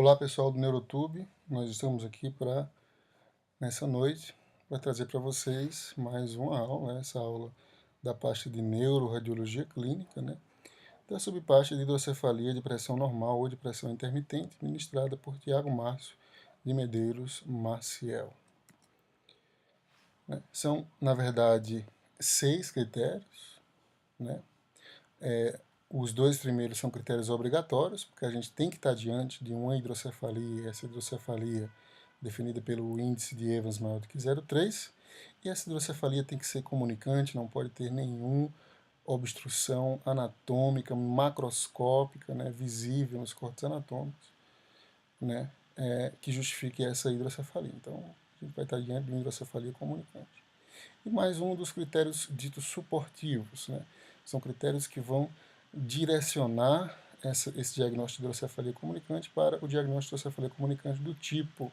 Olá pessoal do Neurotube, nós estamos aqui nessa noite para trazer para vocês mais uma aula, essa aula da parte de neuroradiologia clínica, da subparte de hidrocefalia de pressão normal ou de pressão intermitente, ministrada por Tiago Márcio de Medeiros Maciel. São, na verdade, 6 critérios, Os 2 primeiros são critérios obrigatórios, porque a gente tem que estar diante de uma hidrocefalia, e essa hidrocefalia definida pelo índice de Evans maior do que 0,3, e essa hidrocefalia tem que ser comunicante, não pode ter nenhuma obstrução anatômica, macroscópica, visível nos cortes anatômicos, que justifique essa hidrocefalia. Então, a gente vai estar diante de uma hidrocefalia comunicante. E mais um dos critérios ditos suportivos, são critérios que vão direcionar esse diagnóstico de hidrocefalia comunicante para o diagnóstico de hidrocefalia comunicante do tipo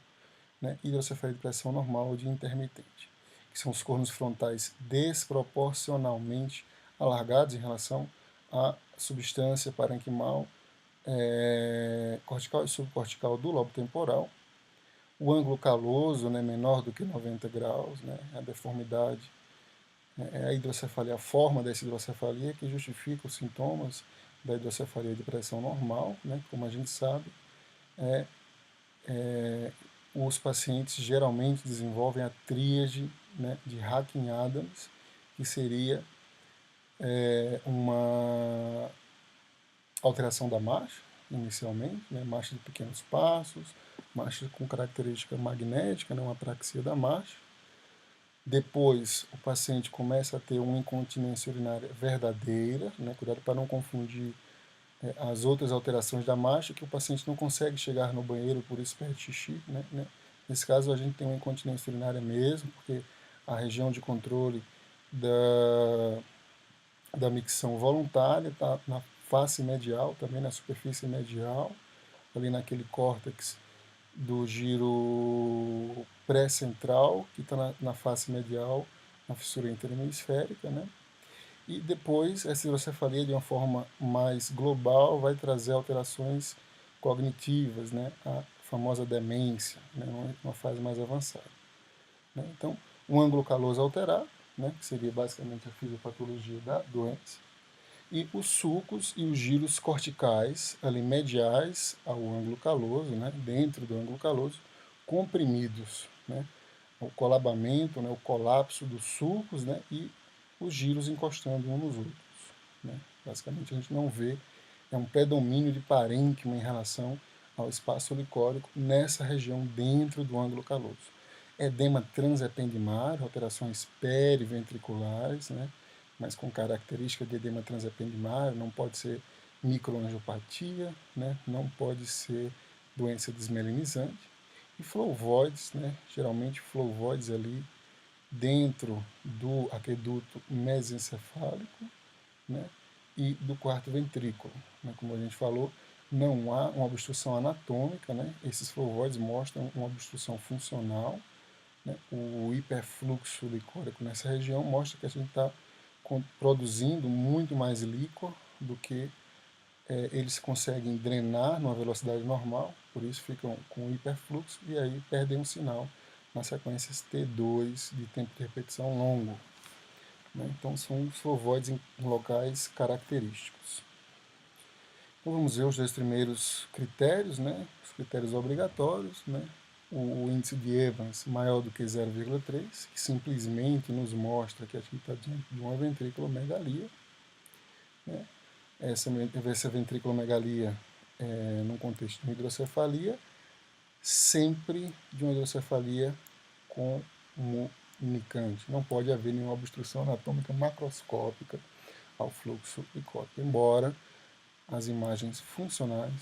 hidrocefalia de pressão normal ou de intermitente, que são os cornos frontais desproporcionalmente alargados em relação à substância parenquimal, cortical e subcortical do lobo temporal, o ângulo caloso menor do que 90 graus, a deformidade, a hidrocefalia, a forma dessa hidrocefalia que justifica os sintomas da hidrocefalia de pressão normal, como a gente sabe, os pacientes geralmente desenvolvem a tríade de Hacking-Adams, que seria uma alteração da marcha, inicialmente, marcha de pequenos passos, marcha com característica magnética, uma apraxia da marcha. Depois, o paciente começa a ter uma incontinência urinária verdadeira, cuidado para não confundir as outras alterações da marcha, que o paciente não consegue chegar no banheiro, por isso perde xixi. Nesse caso, a gente tem uma incontinência urinária mesmo, porque a região de controle da micção voluntária está na face medial, também na superfície medial, ali naquele córtex do giro pré-central, que está na face medial, na fissura interhemisférica, E depois, essa hidrocefalia, de uma forma mais global, vai trazer alterações cognitivas, a famosa demência, uma fase mais avançada. Então, um ângulo caloso alterado, que seria basicamente a fisiopatologia da doença, e os sulcos e os giros corticais, ali mediais ao ângulo caloso, dentro do ângulo caloso, comprimidos, o colabamento, o colapso dos sulcos, e os giros encostando uns nos outros. Basicamente, a gente não vê um predomínio de parênquima em relação ao espaço licórico nessa região dentro do ângulo caloso. Edema transependimário, alterações periventriculares, mas com característica de edema transependimário, não pode ser microangiopatia, não pode ser doença desmelinizante, e flowvoids, geralmente flowvoids ali dentro do aqueduto mesencefálico, e do quarto ventrículo. Como a gente falou, não há uma obstrução anatômica, esses flowvoids mostram uma obstrução funcional, o hiperfluxo licórico nessa região mostra que a gente está produzindo muito mais líquor do que eles conseguem drenar numa velocidade normal, por isso ficam com hiperfluxo e aí perdem um sinal nas sequências T2 de tempo de repetição longo. Então são os flowvoids em locais característicos. Então vamos ver os 2 primeiros critérios, os critérios obrigatórios, o índice de Evans maior do que 0,3, que simplesmente nos mostra que a gente está diante de uma ventriculomegalia. Essa ventriculomegalia, num contexto de hidrocefalia, sempre de uma hidrocefalia comunicante. Não pode haver nenhuma obstrução anatômica macroscópica ao fluxo licórico, embora as imagens funcionais,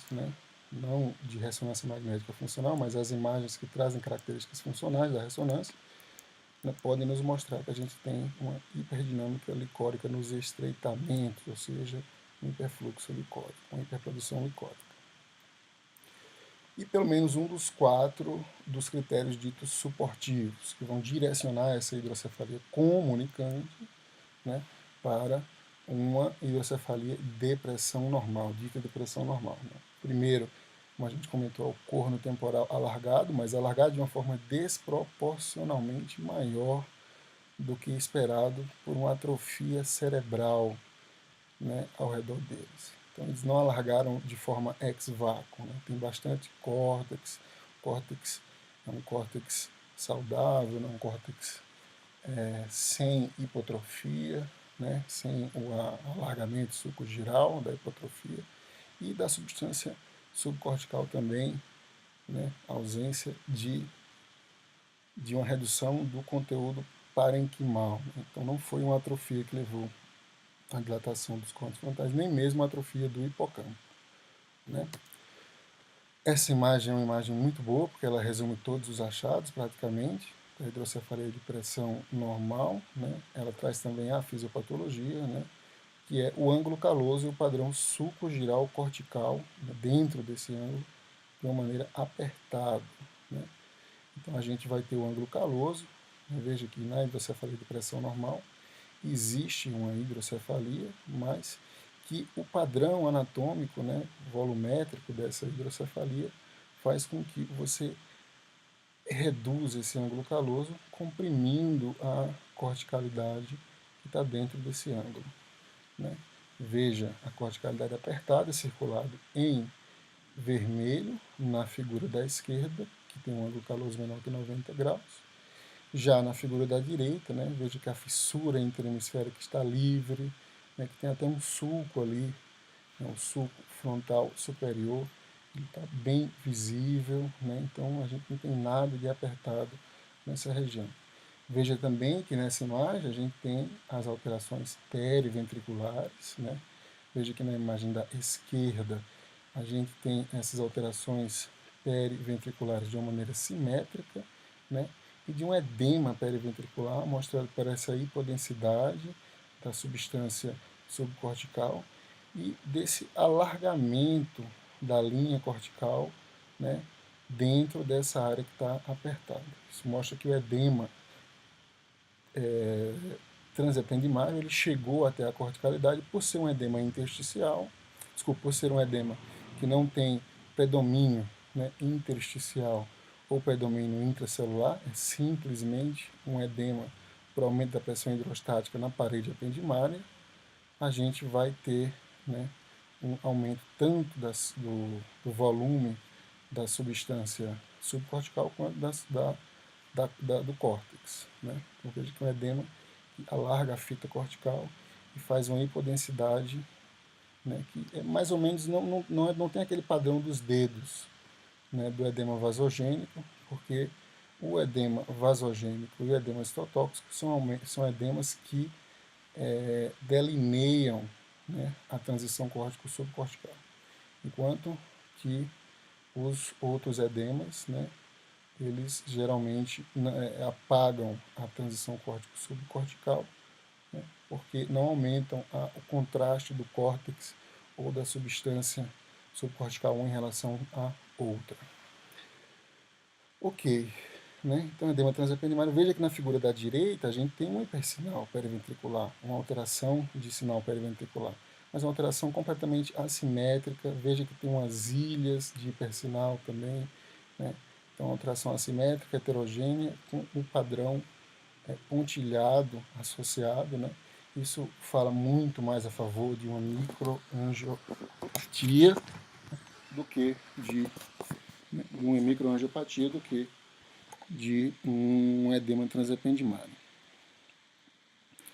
não de ressonância magnética funcional, mas as imagens que trazem características funcionais da ressonância, podem nos mostrar que a gente tem uma hiperdinâmica licórica nos estreitamentos, ou seja, um hiperfluxo licórico, uma hiperprodução licórica. E pelo menos um dos 4 dos critérios ditos suportivos, que vão direcionar essa hidrocefalia comunicante para uma hidrocefalia de pressão normal, dita de pressão normal. Primeiro, como a gente comentou, o corno temporal alargado, mas alargado de uma forma desproporcionalmente maior do que esperado por uma atrofia cerebral, né, ao redor deles. Então, eles não alargaram de forma ex vácuo, né? Tem bastante córtex. Córtex é um córtex saudável, não é um córtex sem hipotrofia, né? Sem o alargamento sucogiral da hipotrofia, e da substância subcortical também, né? Ausência de uma redução do conteúdo parênquimal. Então, não foi uma atrofia que levou à dilatação dos córtex frontais, nem mesmo a atrofia do hipocampo, né? Essa imagem é uma imagem muito boa, porque ela resume todos os achados, praticamente, da hidrocefalia de pressão normal, né? Ela traz também a fisiopatologia, né? Que é o ângulo caloso e o padrão sulcogiral cortical, né? Dentro desse ângulo, de uma maneira apertada, né? Então, a gente vai ter o ângulo caloso, né? Veja que na hidrocefalia de pressão normal existe uma hidrocefalia, mas que o padrão anatômico, né, volumétrico dessa hidrocefalia faz com que você reduza esse ângulo caloso, comprimindo a corticalidade que está dentro desse ângulo, né? Veja a corticalidade apertada, circulado em vermelho na figura da esquerda, que tem um ângulo caloso menor que 90 graus. Já na figura da direita, né, veja que a fissura interhemisférica está livre, né, que tem até um sulco ali, né, o sulco frontal superior, ele está bem visível, né, então a gente não tem nada de apertado nessa região. Veja também que nessa imagem a gente tem as alterações periventriculares, né? Veja que na imagem da esquerda a gente tem essas alterações periventriculares de uma maneira simétrica, né? E de um edema periventricular mostrado por essa hipodensidade da substância subcortical e desse alargamento da linha cortical, né, dentro dessa área que está apertada. Isso mostra que o edema transependimário ele chegou até a corticalidade por ser um edema intersticial, por ser um edema que não tem predomínio, né, intersticial ou predomínio intracelular, é simplesmente um edema por aumento da pressão hidrostática na parede ependimária, a gente vai ter, né, um aumento tanto do volume da substância subcortical quanto do córtex, né? Então veja que é um edema que alarga a fita cortical e faz uma hipodensidade, né, que é mais ou menos, não tem aquele padrão dos dedos, né, do edema vasogênico, porque o edema vasogênico e o edema citotóxico são edemas que delineiam, né, a transição córtico-subcortical, enquanto que os outros edemas, né, eles geralmente apagam a transição córtico-subcortical, né, porque não aumentam o contraste do córtex ou da substância subcortical em relação à outra. Ok, né? Então, edema transependimário. Veja que na figura da direita a gente tem um hipersinal periventricular, uma alteração de sinal periventricular, mas uma alteração completamente assimétrica. Veja que tem umas ilhas de hipersinal também, né? Então, alteração assimétrica, heterogênea, com um padrão pontilhado associado, né? Isso fala muito mais a favor de uma microangiopatia do que de uma microangiopatia do que de um edema transependimário.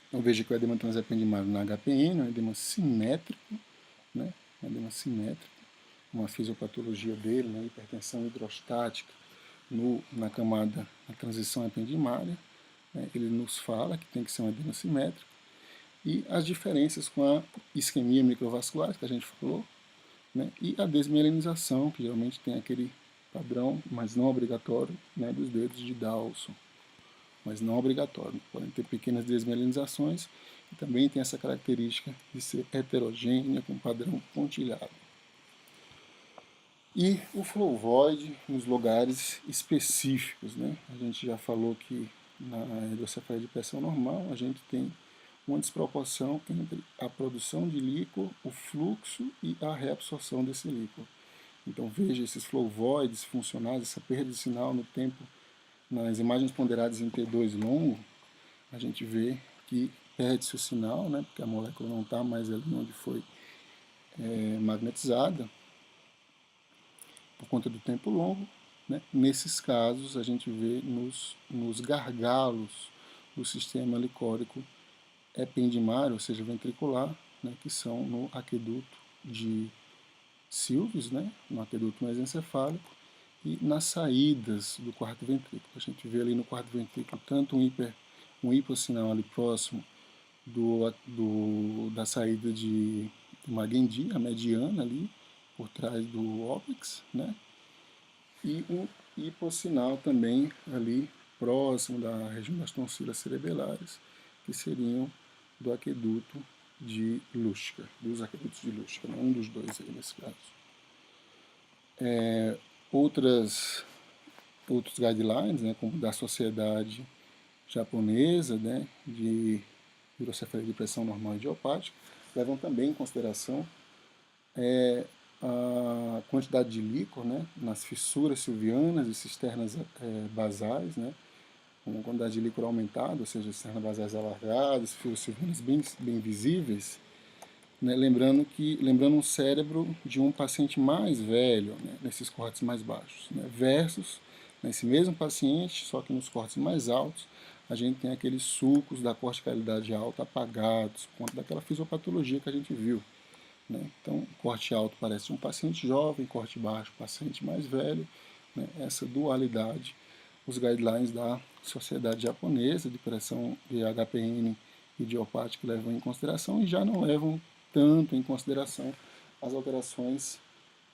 Então veja que o edema transependimário na HPN é um edema simétrico, né? Um edema simétrico, uma fisiopatologia dele, né? Hipertensão hidrostática na camada, na transição ependimária, né? Ele nos fala que tem que ser um edema simétrico, e as diferenças com a isquemia microvascular, que a gente falou, né? E a desmielinização, que geralmente tem aquele padrão, mas não obrigatório, né, dos dedos de Dawson, mas não obrigatório. Podem ter pequenas desmielinizações e também tem essa característica de ser heterogênea, com padrão pontilhado. E o flow void nos lugares específicos, né? A gente já falou que na hidrocefalia de pressão normal a gente tem uma desproporção entre a produção de líquor, o fluxo e a reabsorção desse líquor. Então veja esses flow voids funcionais, essa perda de sinal no tempo, nas imagens ponderadas em T2 longo, a gente vê que perde-se o sinal, né, porque a molécula não está mais ali onde foi magnetizada, por conta do tempo longo. Né? Nesses casos, a gente vê nos gargalos do sistema licórico ependimário, ou seja, ventricular, né, que são no aqueduto de Sylvius, né, no aqueduto mesencefálico, e nas saídas do quarto ventrículo. A gente vê ali no quarto ventrículo tanto um hipossinal ali próximo da saída de Magendie, a mediana ali, por trás do ópex, né, e um hipossinal também ali próximo da região das tonsilas cerebelares, que seriam do aqueduto de Luschka, dos aquedutos de Luschka, né? Um dos dois aí nesse caso. Outros guidelines, né, como da Sociedade Japonesa, né, de hidrocefalia de pressão normal idiopática, levam também em consideração a quantidade de líquor, né, nas fissuras silvianas e cisternas basais, né, uma quantidade de líquor aumentada, ou seja, cisternas basais alargadas, fissuras silvianas bem visíveis, né, lembrando um cérebro de um paciente mais velho, né, nesses cortes mais baixos, né, versus nesse mesmo paciente, só que nos cortes mais altos, a gente tem aqueles sulcos da corticalidade alta apagados, por conta daquela fisiopatologia que a gente viu. Né? Então, corte alto parece um paciente jovem, corte baixo, paciente mais velho. Né? Essa dualidade, os guidelines da Sociedade Japonesa de Pressão de HPN idiopática levam em consideração e já não levam tanto em consideração as alterações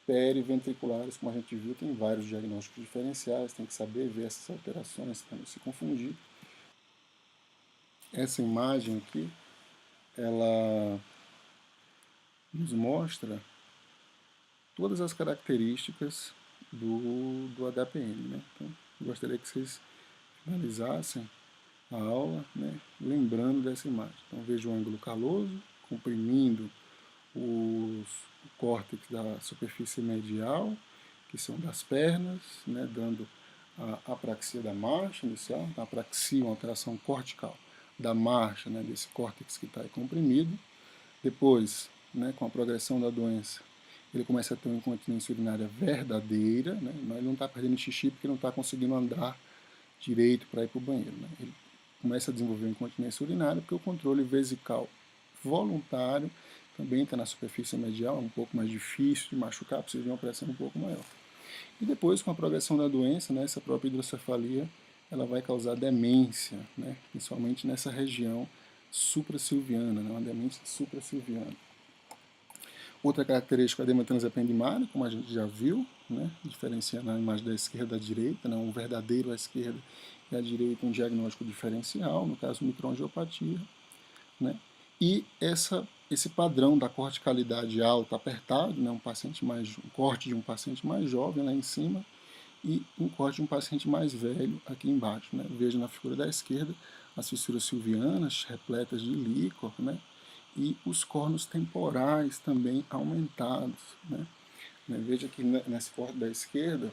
periventriculares, como a gente viu, tem vários diagnósticos diferenciais, tem que saber ver essas alterações para não se confundir. Essa imagem aqui, ela nos mostra todas as características do HPN. Né? Então, gostaria que vocês finalizassem a aula, né, lembrando dessa imagem. Então, veja o ângulo caloso, comprimindo o córtex da superfície medial, que são das pernas, né, dando a apraxia da marcha inicial, a apraxia, uma alteração cortical da marcha, né, desse córtex que está comprimido. Depois, né, com a progressão da doença, ele começa a ter uma incontinência urinária verdadeira, né, mas ele não está perdendo xixi porque não está conseguindo andar direito para ir para o banheiro. Né. Ele começa a desenvolver incontinência urinária porque o controle vesical voluntário também está na superfície medial, é um pouco mais difícil de machucar, precisa de uma pressão um pouco maior. E depois, com a progressão da doença, né, essa própria hidrocefalia, ela vai causar demência, né, principalmente nessa região suprassilviana, né, uma demência suprassilviana. Outra característica é o edema transependimário, como a gente já viu, né, diferenciando a imagem da esquerda da direita, né, um verdadeiro à esquerda e à direita um diagnóstico diferencial, no caso microangiopatia, né, e esse padrão da corticalidade alta apertado, né, um corte de um paciente mais jovem lá em cima e um corte de um paciente mais velho aqui embaixo. Né. Veja na figura da esquerda as fissuras silvianas repletas de líquor, né, e os cornos temporais também aumentados. Né. Veja que nesse corte da esquerda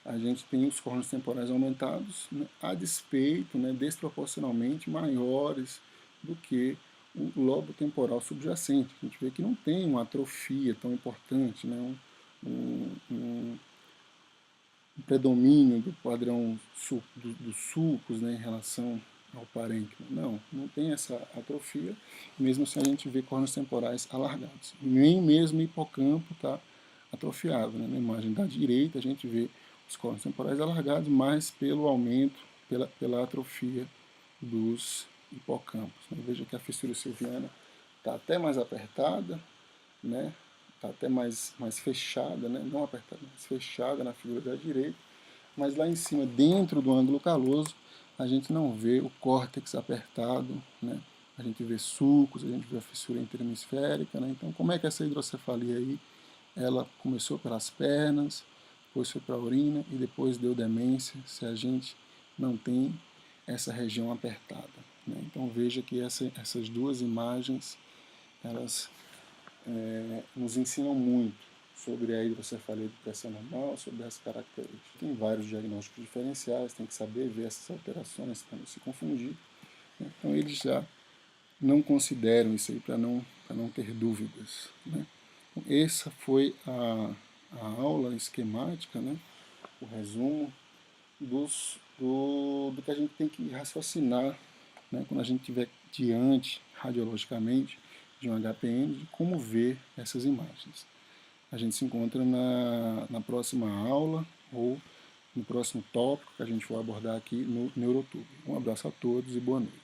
a gente tem os cornos temporais aumentados, né, a despeito, né, desproporcionalmente maiores do que o lobo temporal subjacente. A gente vê que não tem uma atrofia tão importante, né, um predomínio do padrão dos sulcos, né, em relação ao parênquima. Não tem essa atrofia, mesmo assim a gente vê cornos temporais alargados. Nem mesmo o hipocampo está atrofiado. Né? Na imagem da direita a gente vê os cornos temporais alargados, mas pelo aumento, pela atrofia dos hipocampos. Né? Veja que a fissura silviana está até mais apertada, né? Está até mais fechada, né? Não apertada, mas fechada na figura da direita, mas lá em cima, dentro do ângulo caloso, a gente não vê o córtex apertado, né? A gente vê sulcos, a gente vê a fissura interhemisférica, né? Então, como é que essa hidrocefalia aí, ela começou pelas pernas, depois foi para a urina e depois deu demência, se a gente não tem essa região apertada. Né? Então, veja que essas duas imagens, elas nos ensinam muito sobre a hidrocefalia de pressão normal, sobre as características. Tem vários diagnósticos diferenciais, tem que saber ver essas alterações para não se confundir. Então eles já não consideram isso aí para não ter dúvidas, né? Essa foi a aula esquemática, né? O resumo do que a gente tem que raciocinar, né? Quando a gente estiver diante, radiologicamente, de um HPN, de como ver essas imagens. A gente se encontra na próxima aula ou no próximo tópico que a gente for abordar aqui no Neurotube. Um abraço a todos e boa noite.